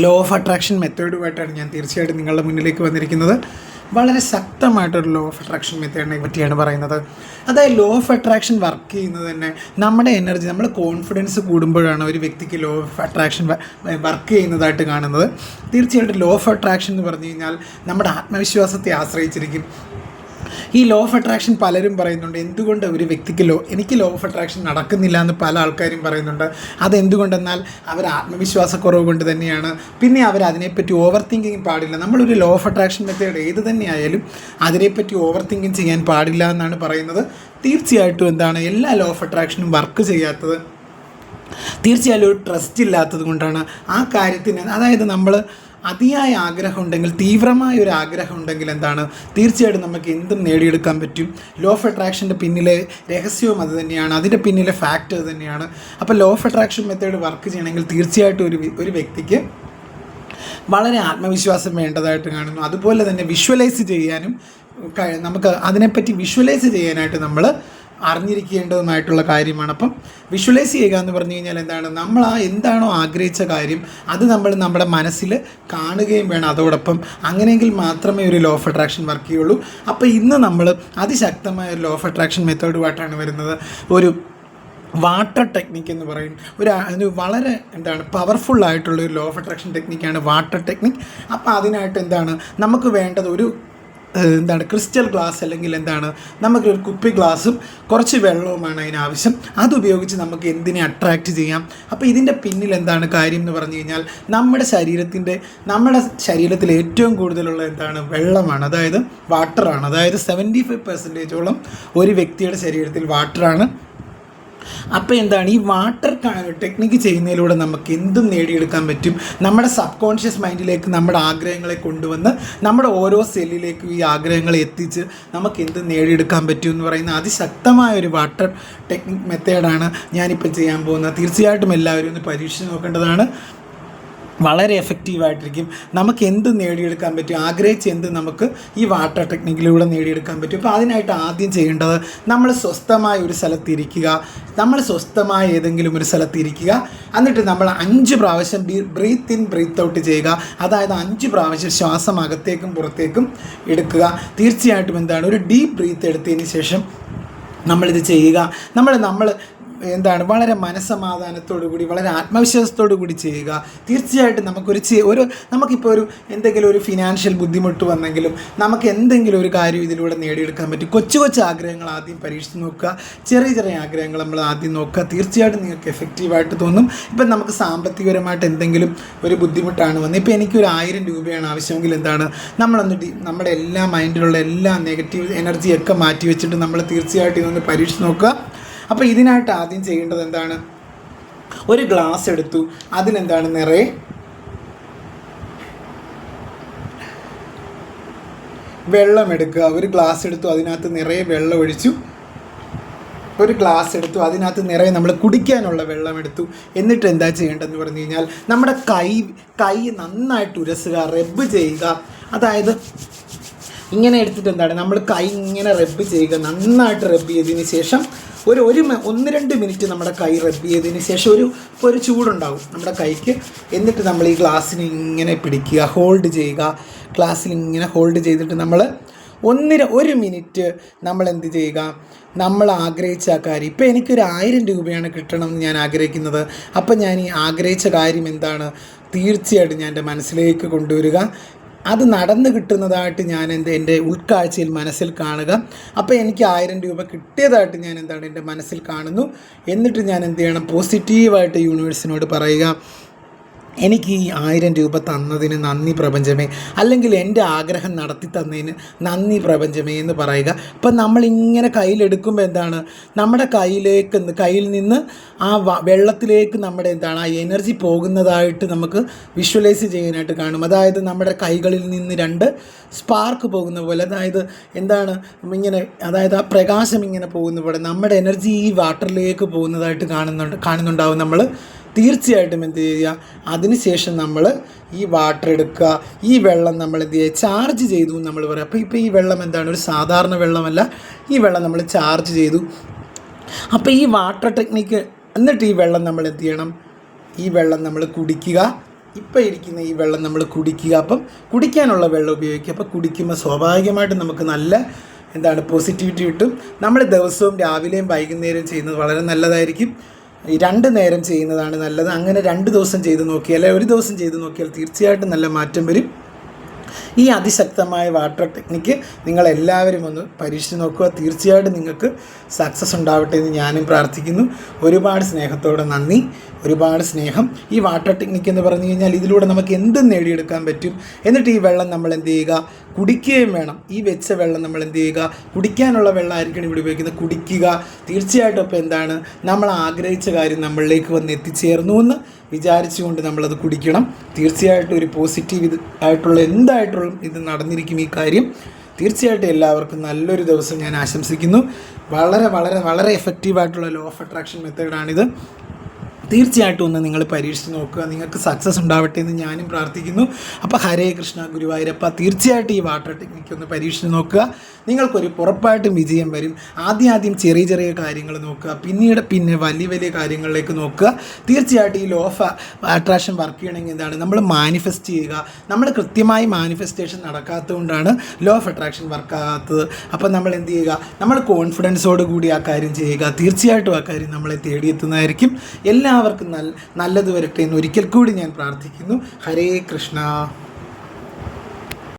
Law of attraction മെത്തേഡുമായിട്ടാണ് ഞാൻ തീർച്ചയായിട്ടും നിങ്ങളുടെ മുന്നിലേക്ക് വന്നിരിക്കുന്നത്. വളരെ ശക്തമായിട്ടൊരു ലോ ഓഫ് അട്രാക്ഷൻ മെത്തേഡിനെ പറ്റിയാണ് പറയുന്നത്. അതായത് ലോ ഓഫ് അട്രാക്ഷൻ വർക്ക് ചെയ്യുന്നത് തന്നെ നമ്മുടെ എനർജി, നമ്മുടെ കോൺഫിഡൻസ് കൂടുമ്പോഴാണ് ഒരു വ്യക്തിക്ക് ലോ ഓഫ് അട്രാക്ഷൻ വർക്ക് ചെയ്യുന്നതായിട്ട് കാണുന്നത്. തീർച്ചയായിട്ടും ലോ ഓഫ് അട്രാക്ഷൻ എന്ന് പറഞ്ഞു കഴിഞ്ഞാൽ നമ്മുടെ ആത്മവിശ്വാസത്തെ ആശ്രയിച്ചിരിക്കും. ഈ ലോ ഓഫ് അട്രാക്ഷൻ പലരും പറയുന്നുണ്ട്, എന്തുകൊണ്ട് ഒരു വ്യക്തിക്ക് എനിക്ക് ലോ ഓഫ് അട്രാക്ഷൻ നടക്കുന്നില്ല എന്ന് പല ആൾക്കാരും പറയുന്നുണ്ട്. അതെന്തുകൊണ്ടെന്നാൽ അവർ ആത്മവിശ്വാസക്കുറവ് കൊണ്ട് തന്നെയാണ്. പിന്നെ അവർ അതിനെപ്പറ്റി ഓവർ തിങ്കിങ് പാടില്ല. നമ്മളൊരു ലോ ഓഫ് അട്രാക്ഷൻ മെത്തേഡ് ഏത് തന്നെയായാലും അതിനെപ്പറ്റി ഓവർ തിങ്കിങ് ചെയ്യാൻ പാടില്ല എന്നാണ് പറയുന്നത്. തീർച്ചയായിട്ടും എല്ലാ ലോ ഓഫ് അട്രാക്ഷനും വർക്ക് ചെയ്യാത്തത് തീർച്ചയായും ഒരു ട്രസ്റ്റ് ഇല്ലാത്തത് കൊണ്ടാണ്. ആ കാര്യത്തിന് അതായത് നമ്മൾ അതിയായ ആഗ്രഹം ഉണ്ടെങ്കിൽ, തീവ്രമായ ഒരു ആഗ്രഹം ഉണ്ടെങ്കിൽ തീർച്ചയായിട്ടും നമുക്ക് എന്തും നേടിയെടുക്കാൻ പറ്റും. ലോ ഓഫ് അട്രാക്ഷൻ്റെ പിന്നിലെ രഹസ്യവും അത് തന്നെയാണ്, അതിൻ്റെ പിന്നിലെ ഫാക്റ്റ് അത് തന്നെയാണ്. അപ്പോൾ law of attraction method work ചെയ്യണമെങ്കിൽ തീർച്ചയായിട്ടും ഒരു വ്യക്തിക്ക് വളരെ ആത്മവിശ്വാസം വേണ്ടതായിട്ട് കാണുന്നു. അതുപോലെ തന്നെ വിഷ്വലൈസ് ചെയ്യാനും നമുക്ക് അതിനെപ്പറ്റി വിഷ്വലൈസ് ചെയ്യാനായിട്ട് നമ്മൾ അറിഞ്ഞിരിക്കേണ്ടതുമായിട്ടുള്ള കാര്യമാണ്. അപ്പം വിഷ്വലൈസ് ചെയ്യുക എന്ന് പറഞ്ഞു കഴിഞ്ഞാൽ നമ്മൾ എന്താണോ ആഗ്രഹിച്ച കാര്യം അത് നമ്മൾ നമ്മുടെ മനസ്സിൽ കാണുകയും വേണം അതോടൊപ്പം. അങ്ങനെയെങ്കിൽ മാത്രമേ ഒരു ലോ ഓഫ് അട്രാക്ഷൻ വർക്ക് ചെയ്യുള്ളൂ. അപ്പോൾ ഇന്ന് നമ്മൾ അതിശക്തമായ ഒരു ലോ ഓഫ് അട്രാക്ഷൻ മെത്തേഡുമായിട്ടാണ് വരുന്നത്. ഒരു വാട്ടർ ടെക്നിക്ക് എന്ന് പറയും. ഒരു വളരെ പവർഫുള്ളായിട്ടുള്ളൊരു ലോ ഓഫ് അട്രാക്ഷൻ ടെക്നിക്കാണ് വാട്ടർ ടെക്നിക്ക്. അപ്പോൾ അതിനായിട്ട് നമുക്ക് വേണ്ടത് ഒരു ക്രിസ്റ്റൽ ഗ്ലാസ്, അല്ലെങ്കിൽ നമുക്കൊരു കുപ്പി ഗ്ലാസും കുറച്ച് വെള്ളവുമാണ് അതിനാവശ്യം. അതുപയോഗിച്ച് നമുക്ക് എന്തിനെ അട്രാക്റ്റ് ചെയ്യാം. അപ്പോൾ ഇതിൻ്റെ പിന്നിൽ കാര്യം എന്ന് പറഞ്ഞു കഴിഞ്ഞാൽ നമ്മുടെ ശരീരത്തിൽ ഏറ്റവും കൂടുതലുള്ള വെള്ളമാണ്, അതായത് വാട്ടറാണ്. അതായത് 75% ഒരു വ്യക്തിയുടെ ശരീരത്തിൽ വാട്ടറാണ്. അപ്പോൾ ഈ വാട്ടർ ടെക്നിക്ക് ചെയ്യുന്നതിലൂടെ നമുക്ക് എന്തും നേടിയെടുക്കാൻ പറ്റും. നമ്മുടെ സബ് കോൺഷ്യസ് മൈൻഡിലേക്ക് നമ്മുടെ ആഗ്രഹങ്ങളെ കൊണ്ടുവന്ന് നമ്മുടെ ഓരോ സെല്ലിലേക്കും ഈ ആഗ്രഹങ്ങളെ എത്തിച്ച് നമുക്ക് എന്തും നേടിയെടുക്കാൻ പറ്റും എന്ന് പറയുന്ന അതിശക്തമായ ഒരു വാട്ടർ ടെക്നിക്ക് മെത്തേഡാണ് ഞാനിപ്പോൾ ചെയ്യാൻ പോകുന്നത്. തീർച്ചയായിട്ടും എല്ലാവരും ഒന്ന് പരീക്ഷിച്ച് നോക്കേണ്ടതാണ്. വളരെ എഫക്റ്റീവായിട്ടിരിക്കും. നമുക്ക് എന്ത് നേടിയെടുക്കാൻ പറ്റും, ആഗ്രഹിച്ച് എന്ത് നമുക്ക് ഈ വാട്ടർ ടെക്നിക്കിലൂടെ നേടിയെടുക്കാൻ പറ്റും. അപ്പോൾ അതിനായിട്ട് ആദ്യം ചെയ്യേണ്ടത് നമ്മൾ സ്വസ്ഥമായ ഒരു സ്ഥലത്തിരിക്കുക. ഏതെങ്കിലും ഒരു സ്ഥലത്തിരിക്കുക. എന്നിട്ട് നമ്മൾ 5 പ്രാവശ്യം ബ്രീത്ത് ഇൻ ബ്രീത്ത് ഔട്ട് ചെയ്യുക. അതായത് 5 പ്രാവശ്യം ശ്വാസം അകത്തേക്കും പുറത്തേക്കും എടുക്കുക. തീർച്ചയായിട്ടും ഒരു ഡീപ്പ് ബ്രീത്ത് എടുത്തതിന് ശേഷം നമ്മളിത് ചെയ്യുക. നമ്മൾ വളരെ മനസ്സമാധാനത്തോടു കൂടി, വളരെ ആത്മവിശ്വാസത്തോടു കൂടി ചെയ്യുക. തീർച്ചയായിട്ടും നമുക്കിപ്പോൾ എന്തെങ്കിലും ഒരു ഫിനാൻഷ്യൽ ബുദ്ധിമുട്ട് വന്നെങ്കിലും നമുക്ക് എന്തെങ്കിലും ഒരു കാര്യം ഇതിലൂടെ നേടിയെടുക്കാൻ പറ്റും. കൊച്ചു ആഗ്രഹങ്ങൾ ആദ്യം പരീക്ഷിച്ച് നോക്കുക. ചെറിയ ആഗ്രഹങ്ങൾ നമ്മൾ ആദ്യം നോക്കുക. തീർച്ചയായിട്ടും നിങ്ങൾക്ക് എഫക്റ്റീവായിട്ട് തോന്നും. ഇപ്പം നമുക്ക് സാമ്പത്തികപരമായിട്ട് എന്തെങ്കിലും ഒരു ബുദ്ധിമുട്ടാണ് വന്നത്, ഇപ്പോൾ എനിക്കൊരു 1000 രൂപയാണ് ആവശ്യമെങ്കിൽ നമ്മുടെ എല്ലാ മൈൻഡിലുള്ള എല്ലാ നെഗറ്റീവ് എനർജിയൊക്കെ മാറ്റി വെച്ചിട്ട് നമ്മൾ തീർച്ചയായിട്ടും ഇതൊന്ന് പരീക്ഷിച്ച് നോക്കുക. അപ്പോൾ ഇതിനായിട്ട് ആദ്യം ചെയ്യേണ്ടത് ഒരു ഗ്ലാസ് എടുത്തു. നിറയെ വെള്ളം എടുക്കുക. ഒരു ഗ്ലാസ് എടുത്തു, അതിനകത്ത് നിറയെ വെള്ളം ഒഴിച്ചു. ഒരു ഗ്ലാസ് എടുത്തു, അതിനകത്ത് നിറയെ നമ്മൾ കുടിക്കാനുള്ള വെള്ളം എടുത്തു. എന്നിട്ട് എന്താ ചെയ്യേണ്ടതെന്ന് പറഞ്ഞു കഴിഞ്ഞാൽ നമ്മുടെ കൈ നന്നായിട്ട് ഉരസുക, റബ്ബ് ചെയ്യുക. അതായത് ഇങ്ങനെ എടുത്തിട്ട് നമ്മൾ കൈ ഇങ്ങനെ റബ്ബ് ചെയ്യുക. നന്നായിട്ട് റബ്ബ് ചെയ്തതിന് ശേഷം ഒരു 1-2 മിനിറ്റ് നമ്മുടെ കൈ റബ്ബ് ചെയ്തതിന് ശേഷം ഒരു ചൂടുണ്ടാവും നമ്മുടെ കൈക്ക്. എന്നിട്ട് നമ്മൾ ഈ ഗ്ലാസ്സിന് ഇങ്ങനെ പിടിക്കുക, ഹോൾഡ് ചെയ്യുക. ഗ്ലാസ്സിൽ ഇങ്ങനെ ഹോൾഡ് ചെയ്തിട്ട് നമ്മൾ 1 മിനിറ്റ് നമ്മൾ എന്ത് ചെയ്യുക, നമ്മൾ ആഗ്രഹിച്ച ആ കാര്യം. ഇപ്പോൾ എനിക്കൊരു 1000 രൂപയാണ് കിട്ടണമെന്ന് ഞാൻ ആഗ്രഹിക്കുന്നത്. അപ്പം ഞാൻ ഈ ആഗ്രഹിച്ച കാര്യം തീർച്ചയായിട്ടും ഞാൻ എൻ്റെ മനസ്സിലേക്ക് കൊണ്ടുവരിക. അത് നടന്നു കിട്ടുന്നതായിട്ട് ഞാൻ എൻ്റെ ഉൾക്കാഴ്ചയിൽ മനസ്സിൽ കാണുക. അപ്പോൾ എനിക്ക് 1000 രൂപ കിട്ടിയതായിട്ട് ഞാൻ എൻ്റെ മനസ്സിൽ കാണുന്നു. എന്നിട്ട് ഞാൻ എന്ത് ചെയ്യണം, പോസിറ്റീവായിട്ട് യൂണിവേഴ്സിനോട് പറയുക, എനിക്ക് ഈ 1000 രൂപ തന്നതിന് നന്ദി പ്രപഞ്ചമേ, അല്ലെങ്കിൽ എൻ്റെ ആഗ്രഹം നടത്തി തന്നതിന് നന്ദി പ്രപഞ്ചമേ എന്ന് പറയുക. അപ്പം നമ്മളിങ്ങനെ കയ്യിലെടുക്കുമ്പോൾ നമ്മുടെ കയ്യിൽ നിന്ന് ആ വെള്ളത്തിലേക്ക് നമ്മുടെ ആ എനർജി പോകുന്നതായിട്ട് നമുക്ക് വിഷ്വലൈസ് ചെയ്യാനായിട്ട് കാണും. അതായത് നമ്മുടെ കൈകളിൽ നിന്ന് 2 സ്പാർക്ക് പോകുന്ന പോലെ, അതായത് അതായത് ആ പ്രകാശം ഇങ്ങനെ പോകുന്ന പോലെ നമ്മുടെ എനർജി ഈ വാട്ടറിലേക്ക് പോകുന്നതായിട്ട് കാണുന്നുണ്ടാവും നമ്മൾ. തീർച്ചയായിട്ടും എന്ത് ചെയ്യുക, അതിനുശേഷം നമ്മൾ ഈ വാട്ടർ എടുക്കുക. ഈ വെള്ളം നമ്മൾ എന്ത് ചെയ്യുക, ചാർജ് ചെയ്തു എന്ന് നമ്മൾ പറയാം. അപ്പോൾ ഈ വെള്ളം ഒരു സാധാരണ വെള്ളമല്ല, ഈ വെള്ളം നമ്മൾ ചാർജ് ചെയ്തു. അപ്പോൾ ഈ വാട്ടർ ടെക്നിക്ക്, എന്നിട്ട് ഈ വെള്ളം നമ്മൾ എന്ത് ചെയ്യണം, ഈ വെള്ളം നമ്മൾ കുടിക്കുക. ഇപ്പം ഇരിക്കുന്ന ഈ വെള്ളം നമ്മൾ കുടിക്കുക. അപ്പം കുടിക്കാനുള്ള വെള്ളം ഉപയോഗിക്കുക. അപ്പോൾ കുടിക്കുമ്പോൾ സ്വാഭാവികമായിട്ടും നമുക്ക് നല്ല പോസിറ്റിവിറ്റി കിട്ടും. നമ്മൾ ദിവസവും രാവിലെയും വൈകുന്നേരവും ചെയ്യുന്നത് വളരെ നല്ലതായിരിക്കും. 2 നേരം ചെയ്യുന്നതാണ് നല്ലത്. അങ്ങനെ 2 ദിവസം ചെയ്ത് നോക്കിയാൽ, 1 ദിവസം ചെയ്ത് നോക്കിയാൽ തീർച്ചയായിട്ടും നല്ല മാറ്റം വരും. ഈ അതിശക്തമായ വാട്ടർ ടെക്നിക്ക് നിങ്ങളെല്ലാവരും ഒന്ന് പരീക്ഷിച്ച് നോക്കുക. തീർച്ചയായിട്ടും നിങ്ങൾക്ക് സക്സസ് ഉണ്ടാവട്ടെ എന്ന് ഞാനും പ്രാർത്ഥിക്കുന്നു. ഒരുപാട് സ്നേഹത്തോടെ നന്ദി, ഒരുപാട് സ്നേഹം. ഈ വാട്ടർ ടെക്നിക്ക് എന്ന് പറഞ്ഞു കഴിഞ്ഞാൽ ഇതിലൂടെ നമുക്ക് എന്തും നേടിയെടുക്കാൻ പറ്റും. എന്നിട്ട് ഈ വെള്ളം നമ്മൾ എന്ത് ചെയ്യുക, കുടിക്കുകയും വേണം. ഈ വെച്ച വെള്ളം നമ്മൾ എന്ത് ചെയ്യുക, കുടിക്കാനുള്ള വെള്ളമായിരിക്കണം ഇവിടെ ഉപയോഗിക്കുന്നത്, കുടിക്കുക. തീർച്ചയായിട്ടും അപ്പോൾ നമ്മൾ ആഗ്രഹിച്ച കാര്യം നമ്മളിലേക്ക് വന്ന് എത്തിച്ചേർന്നു എന്ന് വിചാരിച്ചുകൊണ്ട് നമ്മളത് കുടിക്കണം. തീർച്ചയായിട്ടും ഒരു പോസിറ്റീവ് ആയിട്ടുള്ള എന്തായിട്ടുള്ള ഇത് നടന്നിരിക്കും ഈ കാര്യം. തീർച്ചയായിട്ടും എല്ലാവർക്കും നല്ലൊരു ദിവസം ഞാൻ ആശംസിക്കുന്നു. വളരെ വളരെ വളരെ എഫക്റ്റീവായിട്ടുള്ള ലോ ഓഫ് അട്രാക്ഷൻ മെത്തേഡാണിത്. തീർച്ചയായിട്ടും ഒന്ന് നിങ്ങൾ പരീക്ഷിച്ച് നോക്കുക. നിങ്ങൾക്ക് സക്സസ് ഉണ്ടാവട്ടെ എന്ന് ഞാനും പ്രാർത്ഥിക്കുന്നു. അപ്പോൾ ഹരേ കൃഷ്ണ ഗുരുവായൂരപ്പ. തീർച്ചയായിട്ടും ഈ വാട്ടർ ടെക്നിക്ക് ഒന്ന് പരീക്ഷിച്ച് നോക്കുക. നിങ്ങൾക്കൊരു ഉറപ്പായിട്ടും വിജയം വരും. ആദ്യം ചെറിയ ചെറിയ കാര്യങ്ങൾ നോക്കുക, പിന്നെ വലിയ വലിയ കാര്യങ്ങളിലേക്ക് നോക്കുക. തീർച്ചയായിട്ടും ഈ ലോ ഓഫ് അട്രാക്ഷൻ വർക്ക് ചെയ്യണമെങ്കിൽ നമ്മൾ മാനിഫെസ്റ്റ് ചെയ്യുക. നമ്മൾ കൃത്യമായി മാനിഫെസ്റ്റേഷൻ നടക്കാത്തതുകൊണ്ടാണ് ലോ ഓഫ് അട്രാക്ഷൻ വർക്കാകാത്തത്. അപ്പോൾ നമ്മൾ എന്ത് ചെയ്യുക, നമ്മൾ കോൺഫിഡൻസോട് കൂടി ആ കാര്യം ചെയ്യുക. തീർച്ചയായിട്ടും ആ കാര്യം നമ്മളെ തേടിയെത്തുന്നതായിരിക്കും. എല്ലാവർക്കും നല്ലത് വരട്ടെ എന്ന് ഒരിക്കൽ കൂടി ഞാൻ പ്രാർത്ഥിക്കുന്നു. ഹരേ കൃഷ്ണ.